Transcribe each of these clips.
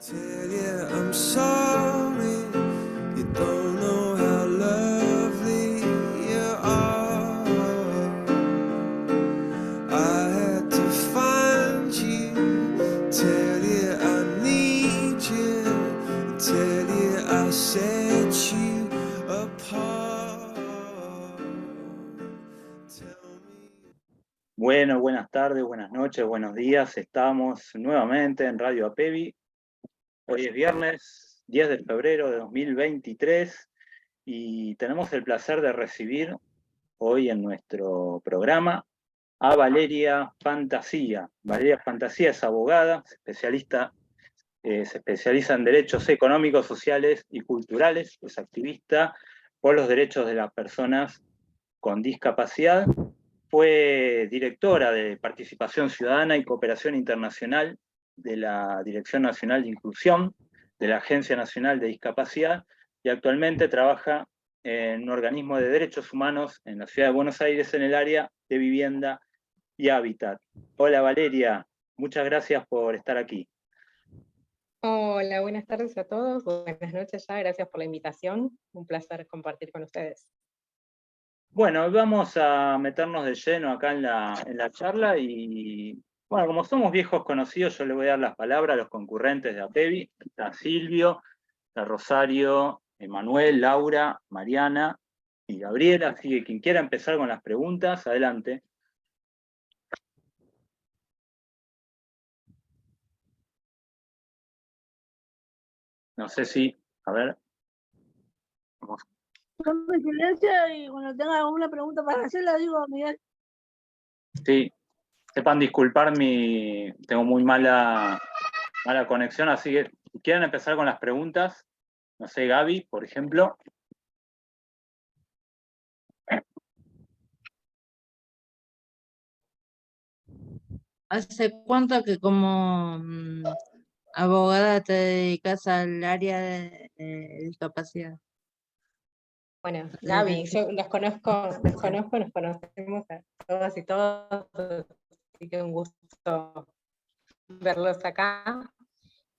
Tell you I'm sorry, you don't know how lovely you are. I had to find you, tell you I need you, tell you I set you apart. Tell me. Bueno, buenas tardes, buenas noches, buenos días. Estamos nuevamente en Radio APEVI. Hoy es viernes 10 de febrero de 2023 y tenemos el placer de recibir hoy en nuestro programa a Valeria Fantasía. Valeria Fantasía es abogada, especialista, se especializa en derechos económicos, sociales y culturales, es activista por los derechos de las personas con discapacidad. Fue directora de Participación Ciudadana y Cooperación Internacional de la Dirección Nacional de Inclusión, de la Agencia Nacional de Discapacidad, y actualmente trabaja en un organismo de derechos humanos en la Ciudad de Buenos Aires en el área de vivienda y hábitat. Hola Valeria, muchas gracias por estar aquí. Hola, buenas tardes a todos, buenas noches ya, gracias por la invitación, un placer compartir con ustedes. Bueno, vamos a meternos de lleno acá en la charla y, bueno, como somos viejos conocidos, yo le voy a dar las palabras a los concurrentes de APEVI. Está Silvio, está Rosario, Emanuel, Laura, Mariana y Gabriela, así que quien quiera empezar con las preguntas, adelante. No sé si, a ver. Vamos. Tome silencio y cuando tenga alguna pregunta para hacerla, digo, Miguel. Sí, sepan disculpar, tengo muy mala conexión, así que si quieren empezar con las preguntas, no sé, Gaby, por ejemplo. ¿Hace cuánto que como abogada te dedicas al área de discapacidad? Bueno, Gaby, yo nos conocemos a todas y todos, así que un gusto verlos acá.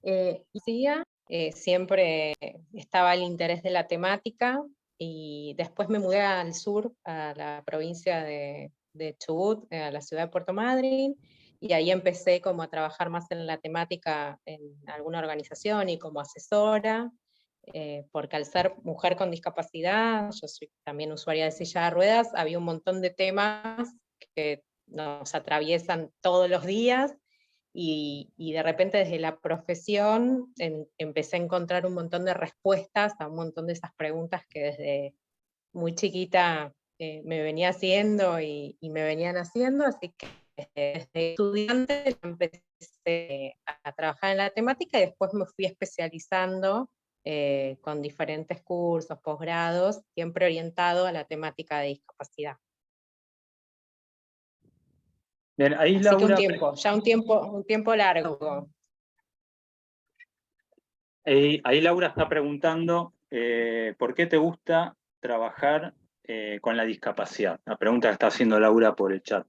Y seguía, siempre estaba el interés de la temática, y después me mudé al sur, a la provincia de Chubut, a la ciudad de Puerto Madryn, y ahí empecé como a trabajar más en la temática en alguna organización y como asesora, porque al ser mujer con discapacidad, yo soy también usuaria de silla de ruedas, había un montón de temas que nos atraviesan todos los días, y de repente desde la profesión empecé a encontrar un montón de respuestas a un montón de esas preguntas que desde muy chiquita me venía haciendo y me venían haciendo, así que desde estudiante empecé a trabajar en la temática y después me fui especializando con diferentes cursos, posgrados, siempre orientado a la temática de discapacidad. Bien, ahí Así Laura, que un tiempo largo. ahí Laura está preguntando ¿por qué te gusta trabajar con la discapacidad? La pregunta que está haciendo Laura por el chat.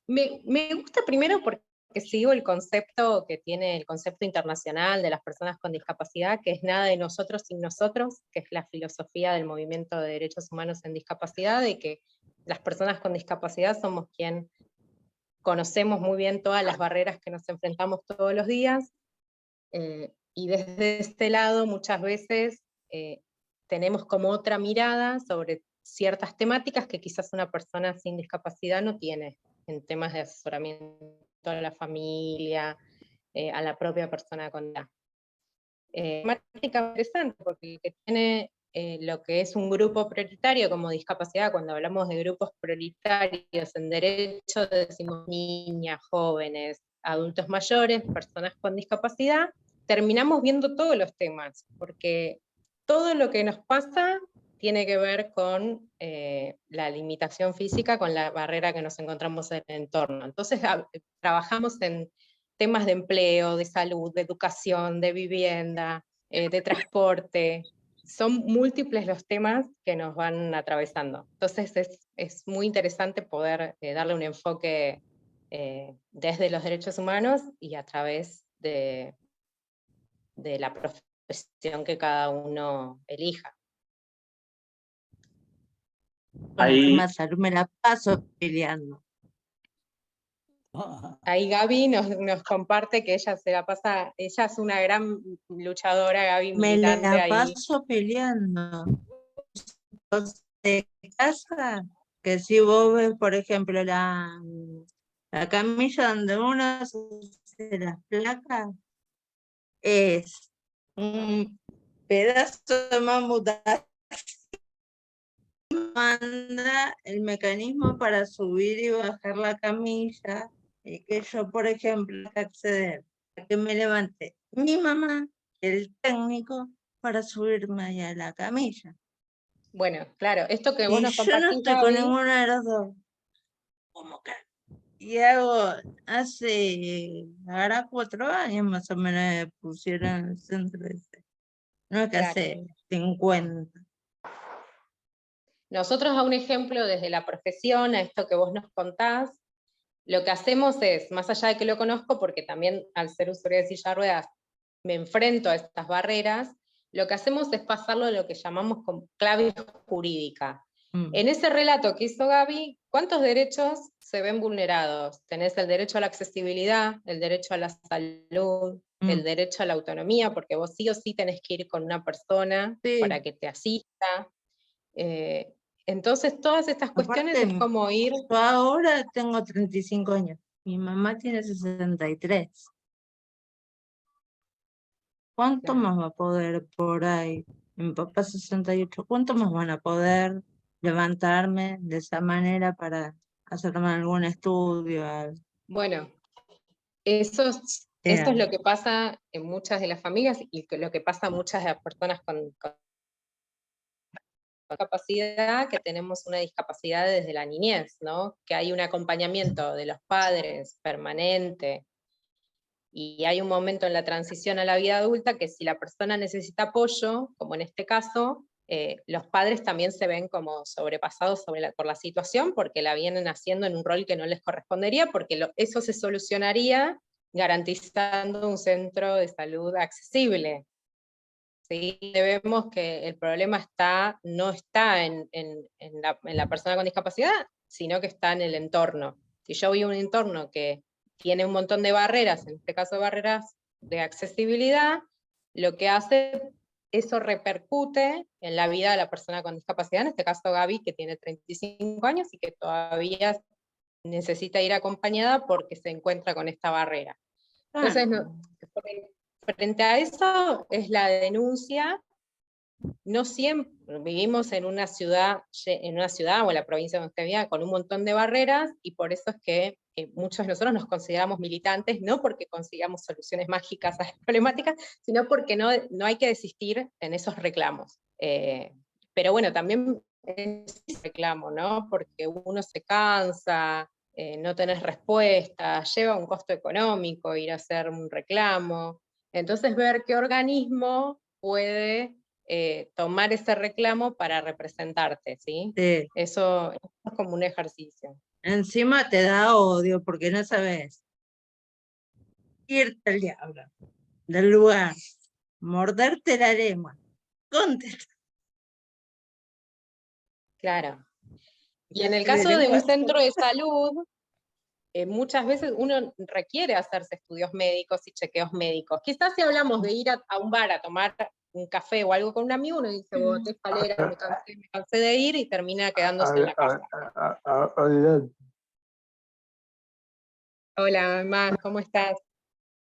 Me gusta primero porque sigo el concepto que tiene el concepto internacional de las personas con discapacidad, que es nada de nosotros sin nosotros, que es la filosofía del movimiento de derechos humanos en discapacidad, de que las personas con discapacidad somos quien conocemos muy bien todas las barreras que nos enfrentamos todos los días, y desde este lado muchas veces tenemos como otra mirada sobre ciertas temáticas que quizás una persona sin discapacidad no tiene, en temas de asesoramiento a la familia, a la propia persona con edad. Temática interesante, porque que tiene lo que es un grupo prioritario como discapacidad. Cuando hablamos de grupos prioritarios en derecho, decimos niñas, jóvenes, adultos mayores, personas con discapacidad, terminamos viendo todos los temas, porque todo lo que nos pasa tiene que ver con la limitación física, con la barrera que nos encontramos en el entorno. Entonces trabajamos en temas de empleo, de salud, de educación, de vivienda, de transporte. Son múltiples los temas que nos van atravesando. Entonces es muy interesante poder darle un enfoque desde los derechos humanos y a través de la profesión que cada uno elija. Con el Ahí, tema de salud me la paso peleando. Ahí Gaby nos comparte que ella se la pasa, ella es una gran luchadora, Gaby, Me militante la ahí. paso peleando. De casa, que si vos ves, por ejemplo, la camilla donde uno se hace las placas, es un pedazo de mamut, manda el mecanismo para subir y bajar la camilla, y que yo, por ejemplo, tengo que acceder a que me levante mi mamá, el técnico, para subirme ahí a la camilla. Bueno, claro, esto que vos Y nos yo no compartís, estoy con Gaby, ninguno de los dos. ¿Cómo que? Y hago, ahora 4 años más o menos me pusieron en el centro ese. No es que claro. hace 50. Nosotros, a un ejemplo desde la profesión, a esto que vos nos contás, lo que hacemos es, más allá de que lo conozco, porque también al ser usuaria de silla de ruedas me enfrento a estas barreras, lo que hacemos es pasarlo a lo que llamamos como clave jurídica. En ese relato que hizo Gaby, ¿cuántos derechos se ven vulnerados? Tenés el derecho a la accesibilidad, el derecho a la salud, el derecho a la autonomía, porque vos sí o sí tenés que ir con una persona Sí. para que te asista. Entonces, todas estas cuestiones Aparte, es como ir... yo ahora tengo 35 años. Mi mamá tiene 63. ¿Cuánto Claro. más va a poder por ahí? Mi papá 68. ¿Cuánto más van a poder levantarme de esa manera para hacerme algún estudio? Bueno, esto es lo que pasa en muchas de las familias y lo que pasa a muchas de las personas con discapacidad, que tenemos una discapacidad desde la niñez, ¿no? Que hay un acompañamiento de los padres permanente, y hay un momento en la transición a la vida adulta que si la persona necesita apoyo, como en este caso, los padres también se ven como sobrepasados por la situación, porque la vienen haciendo en un rol que no les correspondería, porque eso se solucionaría garantizando un centro de salud accesible. ¿Sí? Vemos que el problema no está en la persona con discapacidad, sino que está en el entorno. Si yo vivo en un entorno que tiene un montón de barreras, en este caso barreras de accesibilidad, lo que hace, eso repercute en la vida de la persona con discapacidad, en este caso Gaby, que tiene 35 años y que todavía necesita ir acompañada porque se encuentra con esta barrera. Entonces, frente a eso es la denuncia. No siempre vivimos en una ciudad o en la provincia donde usted viva con un montón de barreras, y por eso es que muchos de nosotros nos consideramos militantes, no porque consigamos soluciones mágicas a las problemáticas, sino porque no hay que desistir en esos reclamos. Pero bueno, también es reclamo, ¿no? Porque uno se cansa, no tenés respuesta, lleva un costo económico ir a hacer un reclamo. Entonces, ver qué organismo puede tomar ese reclamo para representarte, ¿sí? Sí. Eso es como un ejercicio. Encima te da odio porque no sabes irte al diablo del lugar, morderte la lengua, contestar. Claro. Y en el caso de un centro de salud, muchas veces uno requiere hacerse estudios médicos y chequeos médicos. Quizás si hablamos de ir a un bar a tomar un café o algo con un amigo, uno dice, boté escalera, me cansé de ir, y termina quedándose en la casa. Hola, Más, ¿cómo estás?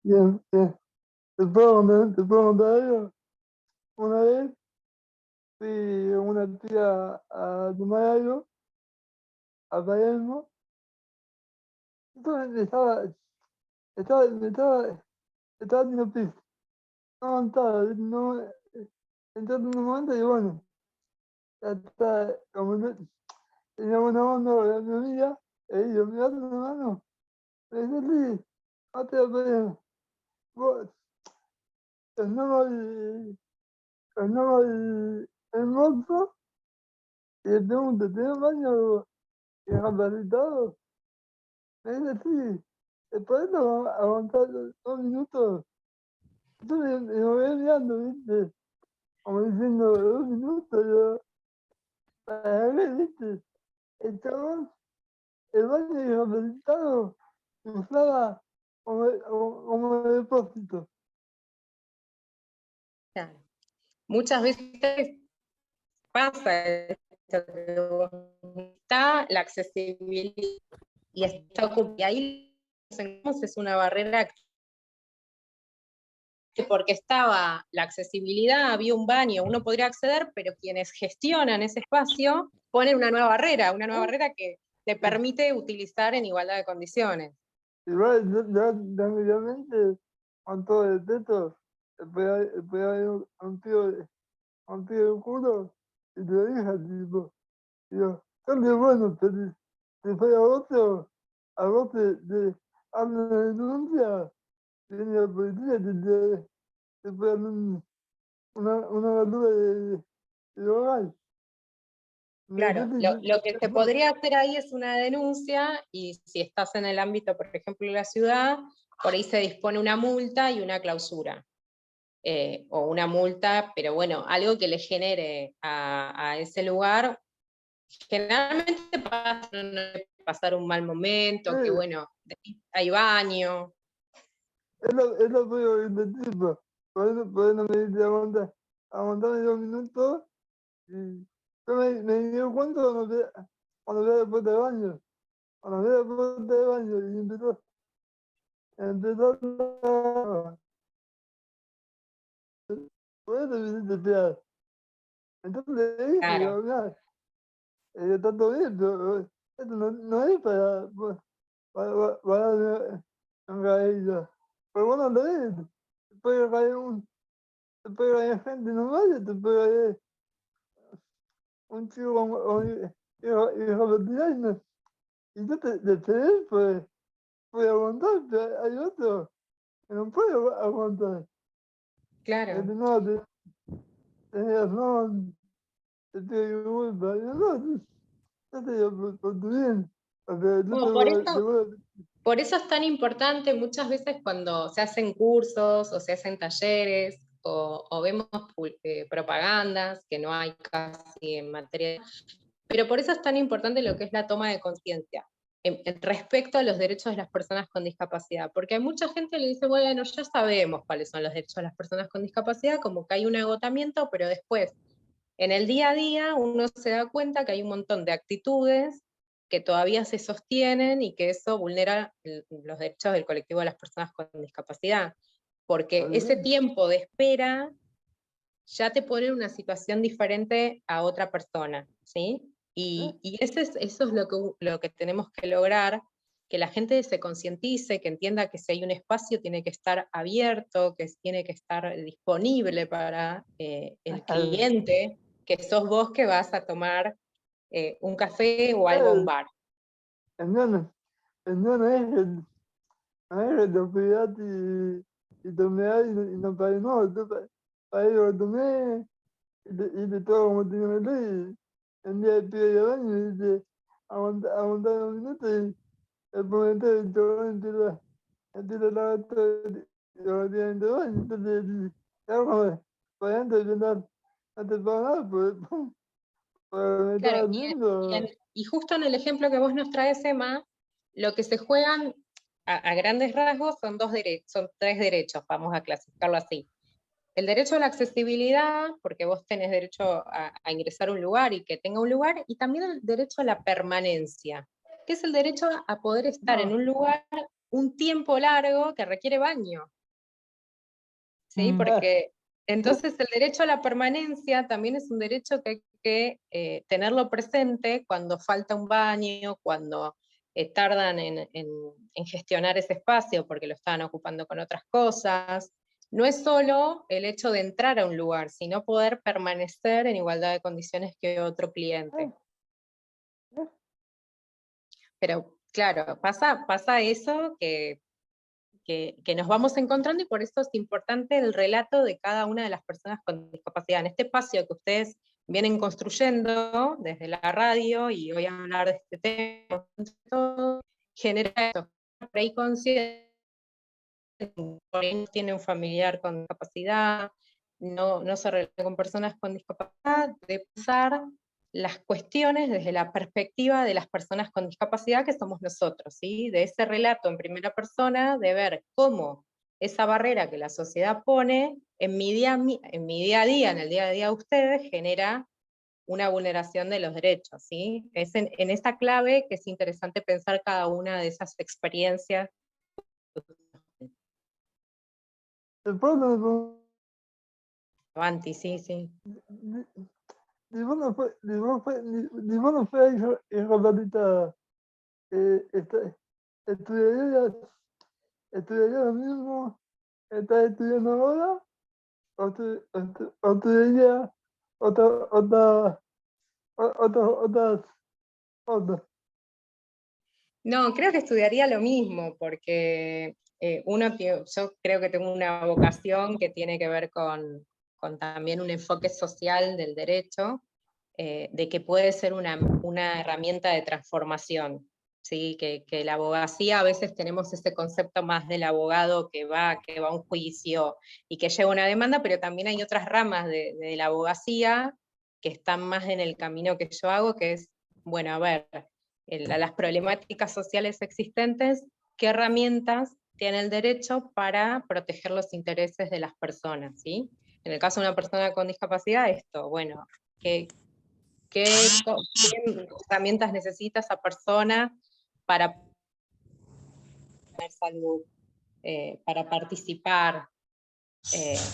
Bien, bien. ¿Te puedo contar algo? Una vez fui con una tía a tomar algo a Palermo. Entonces estaba haciendo pis. No aguantaba, no. Entré en un momento y bueno, ya está, como no, tenía buena onda con mi amiga, y yo, ¿me das una mano? Me dice, sí, no te voy a pedir. Vos, el mozo, y le pregunto, ¿tenés baño y capacitado? me dice, sí, ¿podés aguantar 2 minutos? Entonces me voy mirando, ¿viste? Como diciendo, 2 minutos, yo, para ver, ¿viste? El chabón, el baño rehabilitado, usaba como depósito. Claro. Muchas veces pasa esto, que está la accesibilidad y está ocupada. Y ahí es una barrera que porque estaba la accesibilidad, había un baño, uno podría acceder, pero quienes gestionan ese espacio ponen una nueva barrera que te permite utilizar en igualdad de condiciones. Igual, tranquilamente, con todo el teto, después hay un tío oscuro y te deja, tipo, digo, qué bueno, te fue a vos te hablan de denuncia, viene la policía, te puede dar una verdura de hogar. Claro, lo que se podría hacer ahí es una denuncia, y si estás en el ámbito, por ejemplo, de la ciudad, por ahí se dispone una multa y una clausura. O una multa, pero bueno, algo que le genere a ese lugar, generalmente pasar un mal momento, que bueno, hay baño. Es lo que invertir, por eso me dice aguantame 2 minutos y yo me dio cuenta cuando vi la puerta del baño, cuando vi la puerta del baño y empezó a por eso me hiciste esperar. Entonces le dije, Claro, digo, mira, está todo bien, pero esto no es para un caída. Pero bueno, lo es, te puede caer te puede caer gente nomás, te puede caer un chico hijo de tirarme. Y yo de tener, pues, puede aguantar, pero hay otro que no puede aguantar. claro. No, tenías razón, te pido disculpas. Yo no te digo por tu bien, porque yo Bueno, por eso es tan importante muchas veces cuando se hacen cursos o se hacen talleres o vemos propagandas, que no hay casi en materia, pero por eso es tan importante lo que es la toma de conciencia respecto a los derechos de las personas con discapacidad, porque hay mucha gente que le dice, bueno, ya sabemos cuáles son los derechos de las personas con discapacidad, como que hay un agotamiento, pero después, en el día a día, uno se da cuenta que hay un montón de actitudes que todavía se sostienen y que eso vulnera los derechos del colectivo de las personas con discapacidad, porque ese tiempo de espera ya te pone en una situación diferente a otra persona, ¿sí? Y eso es lo que tenemos que lograr, que la gente se concientice, que entienda que si hay un espacio tiene que estar abierto, que tiene que estar disponible para el cliente, que sos vos que vas a tomar un café o algo a un bar. el nano es el de y tomé y no pagué, no, tú pagué lo que tomé y te todo como tenía que meter. El día de pie de baño y dice, aguantar 2 minutos y el momento del chabón tira la gata y lo metía dentro del baño. Entonces, claro, para adentro yo no te pago nada, por me estaba Claro, haciendo. y justo en el ejemplo que vos nos traes, Emma, lo que se juegan a grandes rasgos son son 3 derechos, vamos a clasificarlo así. El derecho a la accesibilidad, porque vos tenés derecho a ingresar a un lugar y que tenga un lugar, y también el derecho a la permanencia, que es el derecho a poder estar en un lugar un tiempo largo que requiere baño, ¿sí? Porque entonces el derecho a la permanencia también es un derecho que hay que tenerlo presente cuando falta un baño, cuando tardan en gestionar ese espacio porque lo estaban ocupando con otras cosas. No es solo el hecho de entrar a un lugar, sino poder permanecer en igualdad de condiciones que otro cliente. Pero claro, pasa eso que nos vamos encontrando, y por eso es importante el relato de cada una de las personas con discapacidad. En este espacio que ustedes vienen construyendo desde la radio, y voy a hablar de este tema, genera eso, por ahí consciente, por ahí no tiene un familiar con discapacidad, no se relaciona con personas con discapacidad, de pensar las cuestiones desde la perspectiva de las personas con discapacidad que somos nosotros, ¿sí? De ese relato en primera persona, de ver cómo esa barrera que la sociedad pone en mi día a día, en el día a día de ustedes, genera una vulneración de los derechos, ¿sí? Es en esa clave que es interesante pensar cada una de esas experiencias. El pueblo Avanti, sí, sí. ni bueno fue Robertita, estudiaría lo mismo, estás estudiando ahora, o estudiaría otras. No, creo que estudiaría lo mismo, porque yo creo que tengo una vocación que tiene que ver con también un enfoque social del derecho, de que puede ser una herramienta de transformación, ¿sí? Que la abogacía, a veces tenemos ese concepto más del abogado que va a un juicio y que lleva una demanda, pero también hay otras ramas de la abogacía que están más en el camino que yo hago, que es, bueno, a ver, a las problemáticas sociales existentes, qué herramientas tiene el derecho para proteger los intereses de las personas, ¿sí? En el caso de una persona con discapacidad, esto, bueno, ¿qué herramientas necesita esa persona para tener salud, para participar?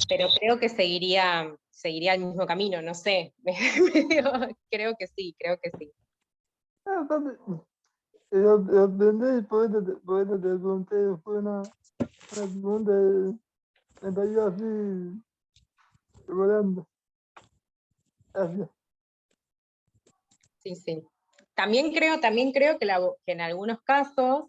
Pero creo que seguiría el mismo camino, no sé. Creo que sí, creo que sí. Yo aprendí, por eso te pregunté, fue una pregunta, me cayó así, volando. Gracias. Sí, sí. También creo que en algunos casos,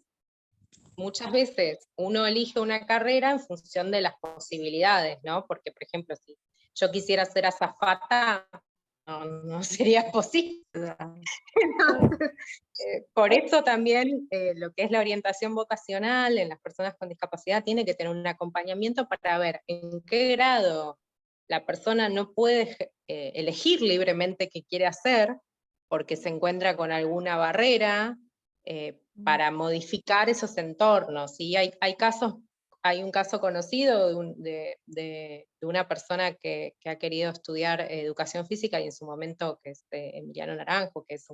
muchas veces uno elige una carrera en función de las posibilidades, ¿no? Porque, por ejemplo, si yo quisiera ser azafata, no sería posible. Entonces, por eso también lo que es la orientación vocacional en las personas con discapacidad tiene que tener un acompañamiento para ver en qué grado la persona no puede elegir libremente qué quiere hacer, porque se encuentra con alguna barrera, para modificar esos entornos. ¿Sí? Hay un caso conocido de una persona que ha querido estudiar educación física, y en su momento, que es Emiliano Naranjo, que es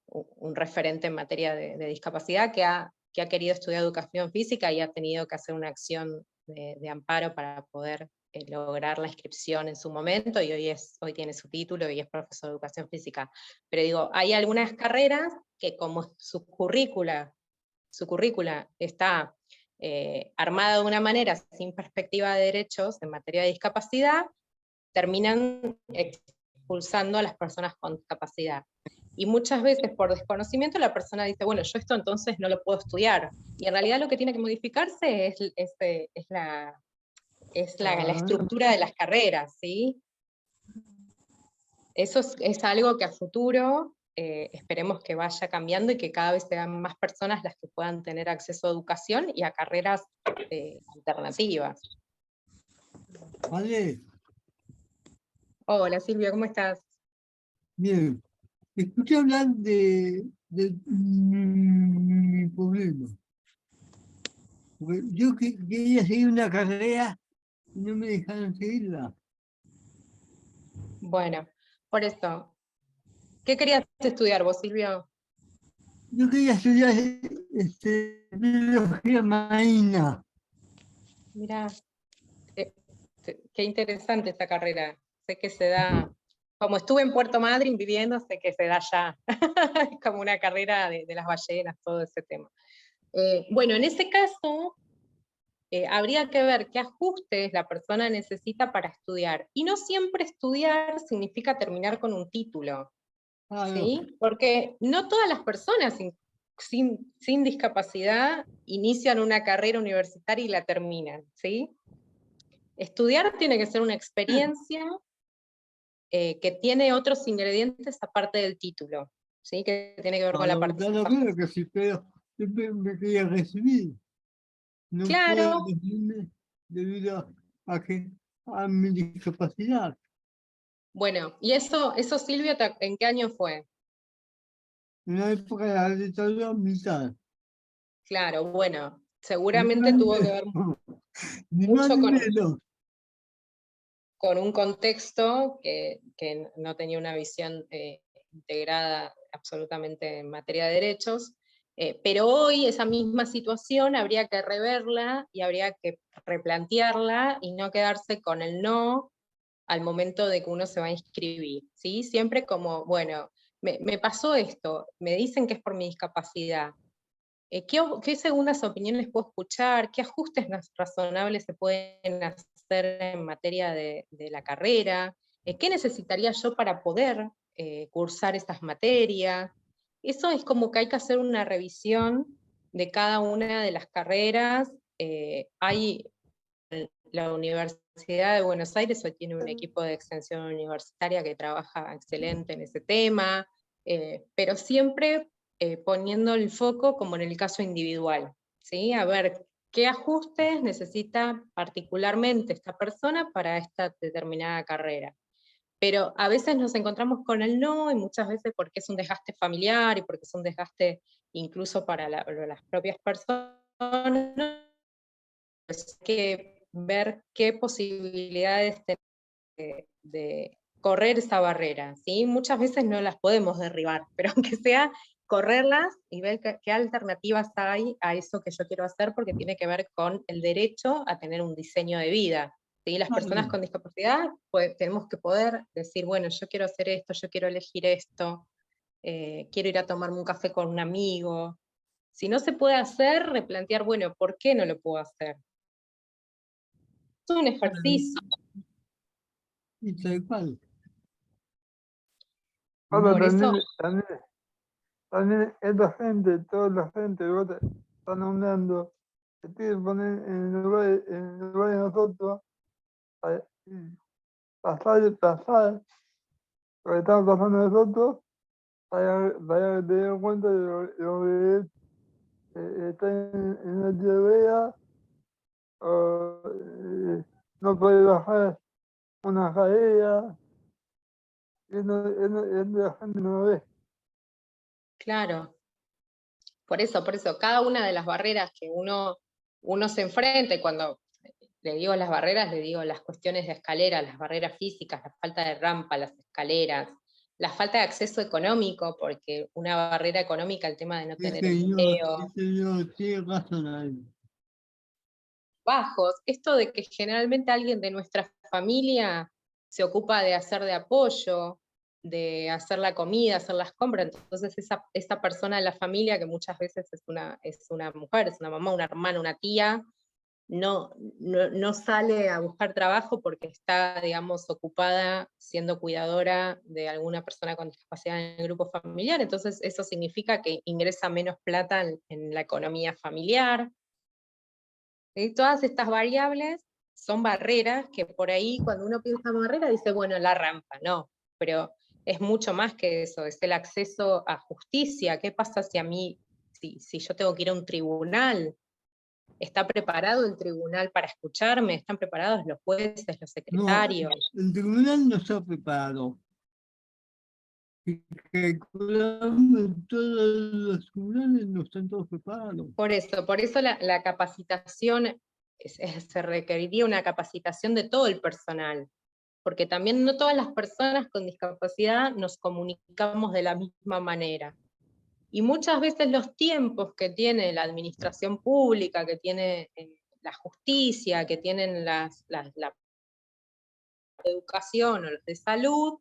un referente en materia de discapacidad, que ha querido estudiar educación física y ha tenido que hacer una acción de amparo para poder lograr la inscripción en su momento, y hoy tiene su título y es profesor de educación física. Pero digo, hay algunas carreras que, como su currícula está armada de una manera sin perspectiva de derechos en materia de discapacidad, terminan expulsando a las personas con discapacidad. Y muchas veces, por desconocimiento, la persona dice, bueno, yo esto entonces no lo puedo estudiar. Y en realidad lo que tiene que modificarse es la estructura de las carreras, ¿sí? Eso es algo que a futuro esperemos que vaya cambiando, y que cada vez sean más personas las que puedan tener acceso a educación y a carreras alternativas. Vale, Hola Silvia, ¿cómo estás? bien. Escuché hablar de mi problema. Porque yo quería seguir una carrera y no me dejaron seguirla. Bueno, por eso, ¿qué querías estudiar vos, Silvia? Yo quería estudiar biología marina. Mirá, qué interesante esta carrera. Sé que se da, como estuve en Puerto Madryn viviendo, sé que se da allá. Es como una carrera de las ballenas, todo ese tema. Bueno, en ese caso, habría que ver qué ajustes la persona necesita para estudiar. Y no siempre estudiar significa terminar con un título, ¿sí? Porque no todas las personas sin discapacidad inician una carrera universitaria y la terminan, ¿sí? Estudiar tiene que ser una experiencia que tiene otros ingredientes aparte del título, ¿sí? Que tiene que ver con la participación. Claro que sí, pero yo me quería recibir. No puedo Claro, recibirme debido a mi discapacidad. bueno, y eso Silvia, ¿en qué año fue? En la época de la dictadura militar. Claro, bueno, Ni seguramente más ni tuvo que ver menos. Ni más mucho ni menos. con un contexto que no tenía una visión integrada absolutamente en materia de derechos, pero hoy esa misma situación habría que reverla y habría que replantearla y no quedarse con el no al momento de que uno se va a inscribir, ¿sí? Siempre como, bueno, me pasó esto, me dicen que es por mi discapacidad, ¿qué segundas opiniones puedo escuchar? ¿Qué ajustes razonables se pueden hacer en materia de la carrera? ¿Qué necesitaría yo para poder cursar estas materias? Eso es como que hay que hacer una revisión de cada una de las carreras. La Universidad de Buenos Aires hoy tiene un equipo de extensión universitaria que trabaja excelente en ese tema, pero siempre poniendo el foco como en el caso individual, ¿sí? A ver qué ajustes necesita particularmente esta persona para esta determinada carrera. Pero a veces nos encontramos con el no, y muchas veces porque es un desgaste familiar y porque es un desgaste incluso para las propias personas, pues hay que ver qué posibilidades de correr esa barrera, ¿sí? Muchas veces no las podemos derribar, pero aunque sea correrlas y ver qué alternativas hay a eso que yo quiero hacer, porque tiene que ver con el derecho a tener un diseño de vida. ¿Sí? Las personas con discapacidad pues, tenemos que poder decir, bueno, yo quiero hacer esto, yo quiero elegir esto, quiero ir a tomarme un café con un amigo. Si no se puede hacer, replantear, bueno, ¿por qué no lo puedo hacer? Es un ejercicio. Y tal cual. Ahora Por eso, también esta gente, toda la gente que vos están hablando, se tiene que poner en el lugar de nosotros, y pasar lo que estamos pasando nosotros, para tener cuenta de lo que es estar en la lluvia, o no puede bajar una escalera, y la gente no lo ve. claro, por eso, cada una de las barreras que uno se enfrenta, y cuando le digo las barreras, le digo las cuestiones de escalera, las barreras físicas, la falta de rampa, las escaleras, la falta de acceso económico, porque una barrera económica, el tema de no tener empleo, Tiene razón ahí. bajos, esto de que generalmente alguien de nuestra familia se ocupa de hacer de apoyo, de hacer la comida, hacer las compras, entonces esa persona de la familia, que muchas veces es una mujer, es una mamá, una hermana, una tía, no sale a buscar trabajo porque está, digamos, ocupada siendo cuidadora de alguna persona con discapacidad en el grupo familiar, entonces eso significa que ingresa menos plata en la economía familiar. ¿Sí? Todas estas variables son barreras que por ahí cuando uno piensa en barrera dice, bueno, la rampa, no, pero es mucho más que eso, es el acceso a justicia. ¿Qué pasa si a mí, si yo tengo que ir a un tribunal? ¿Está preparado el tribunal para escucharme? ¿Están preparados los jueces, los No, secretarios? el tribunal no está preparado. Y calculamos, todos los tribunales no están todos preparados. Por eso la capacitación, se requeriría una capacitación de todo el personal, porque también no todas las personas con discapacidad nos comunicamos de la misma manera. Y muchas veces los tiempos que tiene la administración pública, que tiene la justicia, que tienen la educación o los de salud,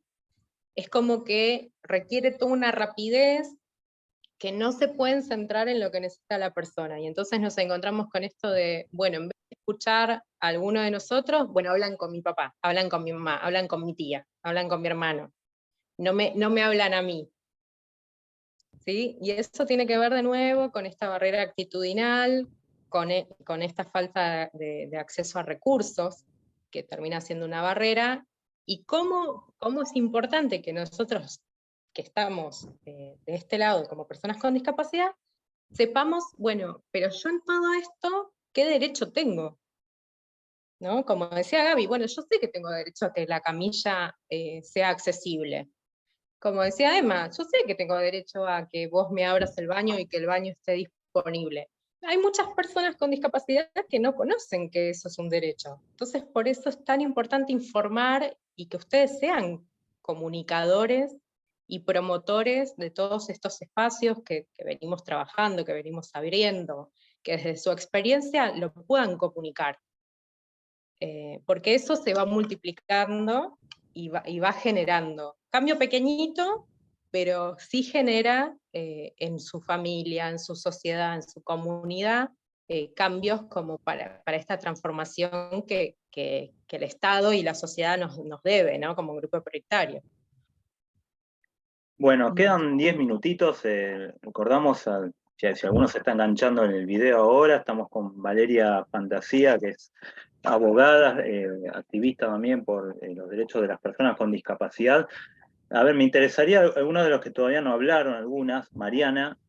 es como que requiere toda una rapidez que no se pueden centrar en lo que necesita la persona. Y entonces nos encontramos con esto de, bueno, en vez de escuchar a alguno de nosotros, bueno, hablan con mi papá, hablan con mi mamá, hablan con mi tía, hablan con mi hermano. No me hablan a mí. ¿Sí? Y eso tiene que ver de nuevo con esta barrera actitudinal, con esta falta de acceso a recursos, que termina siendo una barrera, y cómo es importante que nosotros, que estamos de este lado como personas con discapacidad, sepamos, bueno, pero yo en todo esto, ¿qué derecho tengo? ¿No? Como decía Gaby, bueno, yo sé que tengo derecho a que la camilla sea accesible. Como decía Emma, yo sé que tengo derecho a que vos me abras el baño y que el baño esté disponible. Hay muchas personas con discapacidad que no conocen que eso es un derecho. Entonces, por eso es tan importante informar y que ustedes sean comunicadores y promotores de todos estos espacios que venimos trabajando, que venimos abriendo, que desde su experiencia lo puedan comunicar. Porque eso se va multiplicando y va generando. Cambio pequeñito, pero sí genera en su familia, en su sociedad, en su comunidad, cambios como para esta transformación que el Estado y la sociedad nos debe, ¿no? Como grupo prioritario. Bueno, quedan 10 minutitos. Recordamos, si alguno se está enganchando en el video ahora, estamos con Valeria Fantasía, que es abogada, activista también por los derechos de las personas con discapacidad. A ver, me interesaría algunos de los que todavía no hablaron, algunas. Mariana,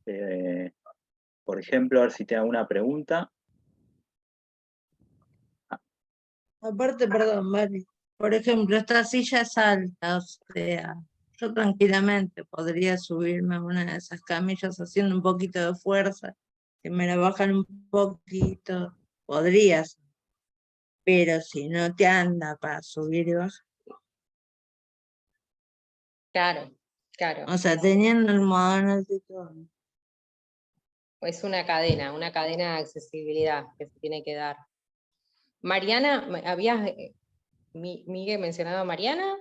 por ejemplo, a ver si tiene alguna pregunta. Aparte, perdón, Mari, por ejemplo, esta silla es alta, o sea, yo tranquilamente podría subirme a una de esas camillas haciendo un poquito de fuerza, si me la bajan un poquito, podrías, pero si no te anda para subir y bajar, Claro, claro. o sea, teniendo el almohadón y todo. Es una cadena de accesibilidad que se tiene que dar. Mariana, ¿habías Miguel mencionado a Mariana?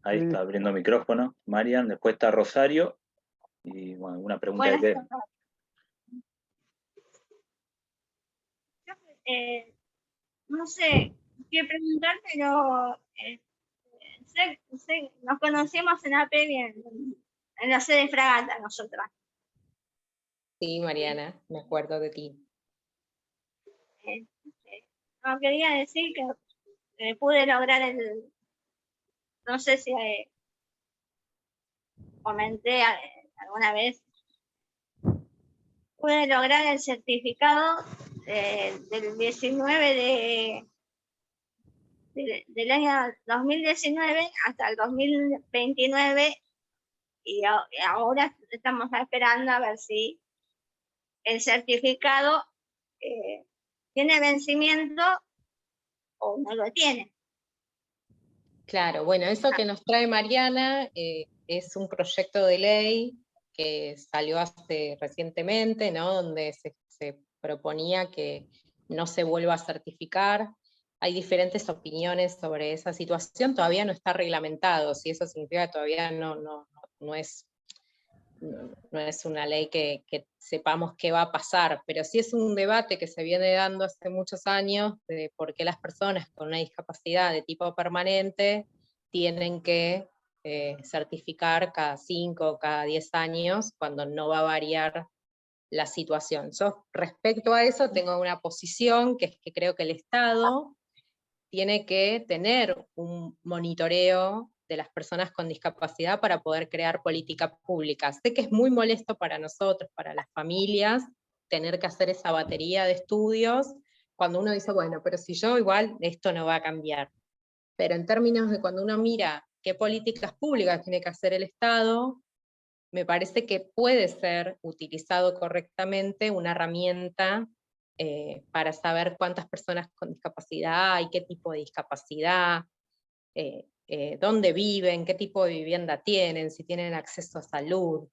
Ahí está abriendo micrófono. Marian, después está Rosario. Y bueno, alguna pregunta de qué. No sé qué preguntar, pero nos conocemos en APEVI en la sede Fragata nosotras. Sí, Mariana, me acuerdo de ti. No, quería decir que pude lograr no sé si comenté alguna vez, pude lograr el certificado del 19 del año 2019 hasta el 2029 y ahora estamos esperando a ver si el certificado tiene vencimiento o no lo tiene. Claro, bueno, eso que nos trae Mariana es un proyecto de ley que salió recientemente, ¿no? Donde se proponía que no se vuelva a certificar. Hay diferentes opiniones sobre esa situación, todavía no está reglamentado, si eso significa que todavía no es una ley que sepamos qué va a pasar, pero sí es un debate que se viene dando hace muchos años de por qué las personas con una discapacidad de tipo permanente tienen que certificar cada 5 o cada 10 años cuando no va a variar la situación. Yo respecto a eso tengo una posición que es que creo que el Estado tiene que tener un monitoreo de las personas con discapacidad para poder crear políticas públicas. Sé que es muy molesto para nosotros, para las familias, tener que hacer esa batería de estudios, cuando uno dice, bueno, pero si yo igual esto no va a cambiar. Pero en términos de cuando uno mira qué políticas públicas tiene que hacer el Estado, me parece que puede ser utilizado correctamente una herramienta para saber cuántas personas con discapacidad hay, qué tipo de discapacidad, dónde viven, qué tipo de vivienda tienen, si tienen acceso a salud.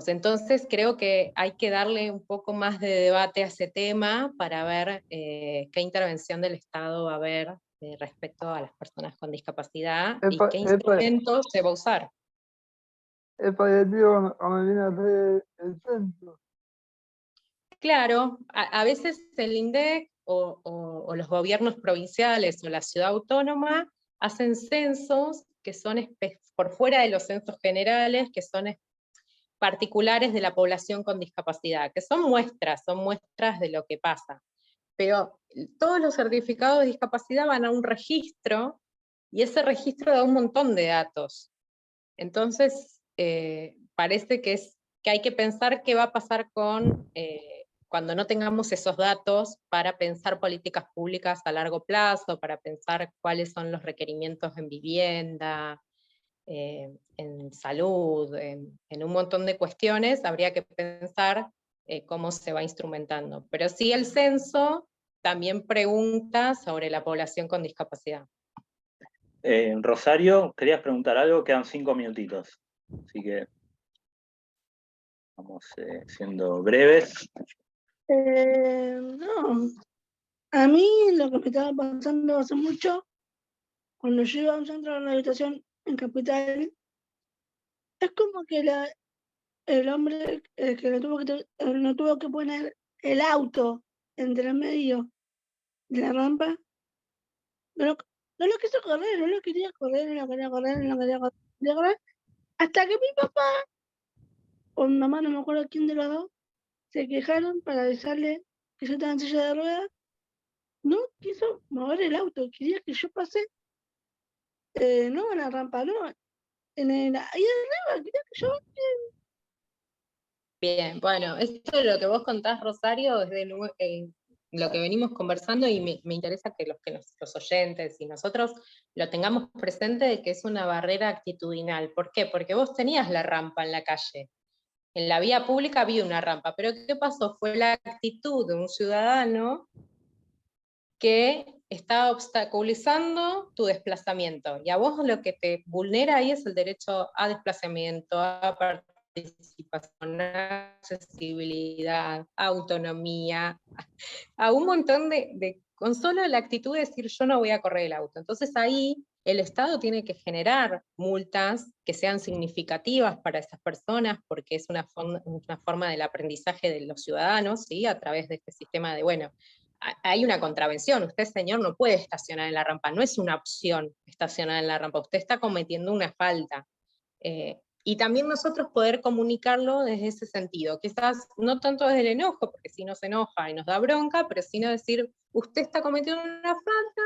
Entonces creo que hay que darle un poco más de debate a ese tema para ver qué intervención del Estado va a haber respecto a las personas con discapacidad y qué instrumentos se va a usar. El paliativo cuando viene a hacer el centro. Claro, a veces el INDEC o los gobiernos provinciales o la ciudad autónoma hacen censos que son por fuera de los censos generales, que son particulares de la población con discapacidad, que son muestras de lo que pasa. Pero todos los certificados de discapacidad van a un registro, y ese registro da un montón de datos. Entonces, parece que es que hay que pensar qué va a pasar con cuando no tengamos esos datos para pensar políticas públicas a largo plazo, para pensar cuáles son los requerimientos en vivienda, en salud, en un montón de cuestiones. Habría que pensar cómo se va instrumentando. Pero sí, el censo también pregunta sobre la población con discapacidad. Rosario, querías preguntar algo, quedan 5 minutitos. Así que vamos siendo breves. No, a mí lo que me estaba pasando hace mucho, cuando yo iba a un centro de rehabilitación en Capital, es como que el hombre que no tuvo que poner el auto entre el medio de la rampa, no lo quiso correr, no lo quería correr, no lo quería correr, no lo quería correr, no lo quería correr, hasta que mi papá o mi mamá, no me acuerdo quién de los dos, se quejaron para avisarle que yo estaba en silla de ruedas. No quiso mover el auto, quería que yo pase, no en la rampa, no, ahí arriba, quería que yo. Bien, bueno, esto de lo que vos contás, Rosario, es lo que venimos conversando, y me interesa que los oyentes y nosotros lo tengamos presente, de que es una barrera actitudinal. ¿Por qué? Porque vos tenías la rampa en la calle. En la vía pública había una rampa, pero ¿qué pasó? Fue la actitud de un ciudadano que está obstaculizando tu desplazamiento. Y a vos lo que te vulnera ahí es el derecho a desplazamiento, a participación, a accesibilidad, a autonomía, a un montón con solo la actitud de decir yo no voy a correr el auto. Entonces ahí el Estado tiene que generar multas que sean significativas para esas personas, porque es una forma del aprendizaje de los ciudadanos, ¿sí? A través de este sistema de, bueno, hay una contravención, usted, señor, no puede estacionar en la rampa, no es una opción estacionar en la rampa, usted está cometiendo una falta. Y también nosotros poder comunicarlo desde ese sentido, quizás no tanto desde el enojo, porque si nos enoja y nos da bronca, pero sino decir, usted está cometiendo una falta,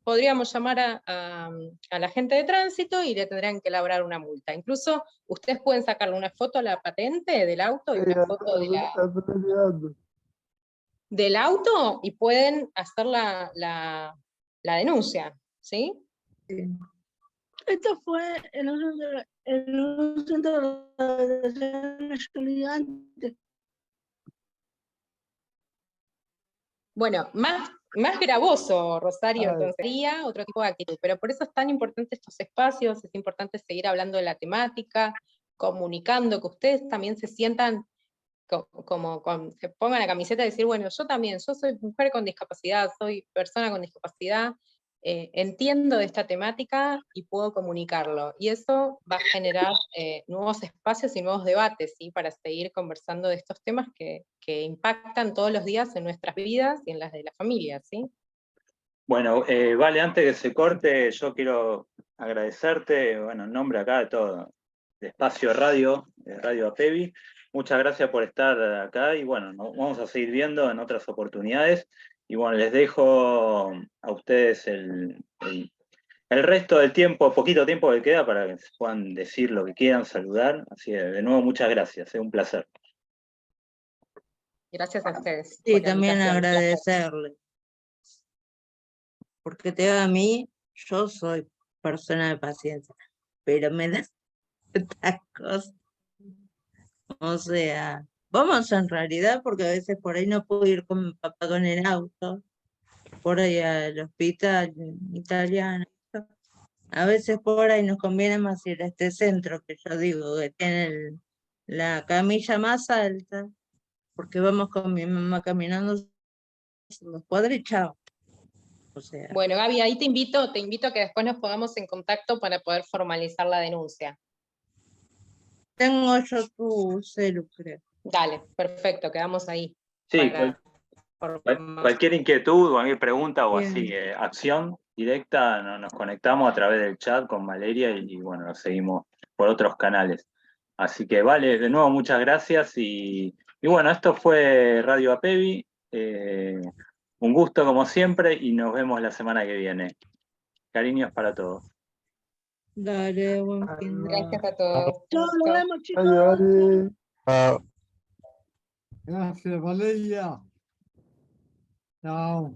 podríamos llamar a la gente de tránsito y le tendrían que elaborar una multa. Incluso ustedes pueden sacarle una foto a la patente del auto y una foto del auto y pueden hacer la denuncia, ¿sí? Esto fue en un centro de rehabilitación gigante. Bueno, más gravoso, Rosario, Ay. entonces sería otro tipo de actitud, pero por eso es tan importante estos espacios, es importante seguir hablando de la temática, comunicando, que ustedes también se sientan que pongan la camiseta y decir, bueno, yo también, yo soy mujer con discapacidad, soy persona con discapacidad, entiendo de esta temática y puedo comunicarlo. Y eso va a generar nuevos espacios y nuevos debates, ¿sí? Para seguir conversando de estos temas que impactan todos los días en nuestras vidas y en las de la familia, ¿sí? Bueno, Vale, antes que se corte, yo quiero agradecerte, bueno, en nombre acá de todo, de Espacio Radio, de Radio APEVI. Muchas gracias por estar acá y bueno, nos vamos a seguir viendo en otras oportunidades. Y bueno, les dejo a ustedes el resto del tiempo, poquito tiempo que queda para que puedan decir lo que quieran, saludar. Así que de nuevo, muchas gracias, es un placer. Gracias a ustedes. Sí, por la también invitación. agradecerle. Porque te a mí, yo soy persona de paciencia, pero me da estas cosas. O sea, vamos en realidad, porque a veces por ahí no puedo ir con mi papá con el auto, por ahí al hospital italiano. A veces por ahí nos conviene más ir a este centro que yo digo que tiene la camilla más alta, porque vamos con mi mamá caminando los cuadros y chao. O sea, Bueno, Gaby, ahí te invito a que después nos pongamos en contacto para poder formalizar la denuncia. tengo yo tu celu, creo. Dale, perfecto, quedamos ahí. Sí, cualquier inquietud, cualquier pregunta o Bien. así, acción directa, nos conectamos a través del chat con Valeria y bueno, nos seguimos por otros canales. Así que vale, de nuevo muchas gracias y bueno, esto fue Radio APEVI. Un gusto como siempre y nos vemos la semana que viene. Cariños para todos. Dale, buen fin de Gracias a todos. Chao, nos Chao. vemos, chicos. Dale, dale. Gracias, Valeria. Chao.